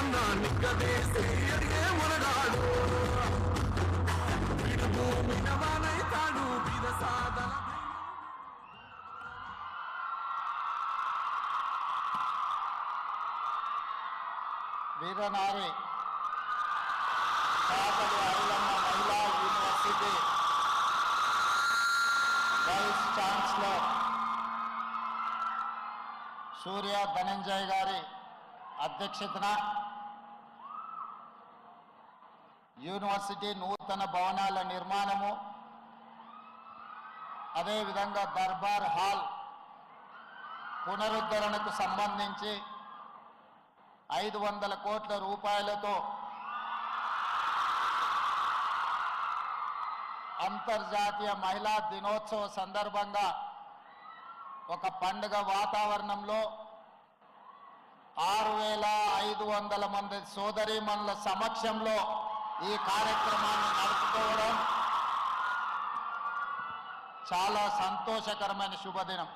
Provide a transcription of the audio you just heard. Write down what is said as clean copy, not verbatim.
కన్నా నిక్కదేసి అడిగే మునగాడు వీడు భూమి నవానైతాడు వీర సాధన వీరనారి కాకలి ఐలమ్మ మహిళా యూనివర్సిటీ వైస్ ఛాన్సలర్ సూర్య ధనంజయ్ గారి అధ్యక్షతన యూనివర్సిటీ నూతన భవనాల నిర్మాణము, అదేవిధంగా దర్బార్ హాల్ పునరుద్ధరణకు సంబంధించి 500 కోట్ల రూపాయలతో అంతర్జాతీయ మహిళా దినోత్సవ సందర్భంగా ఒక పండుగ వాతావరణంలో 6500 మంది సోదరీమణుల సమక్షంలో ఈ కార్యక్రమాన్ని నడుపుకోవడం చాలా సంతోషకరమైన శుభదినం.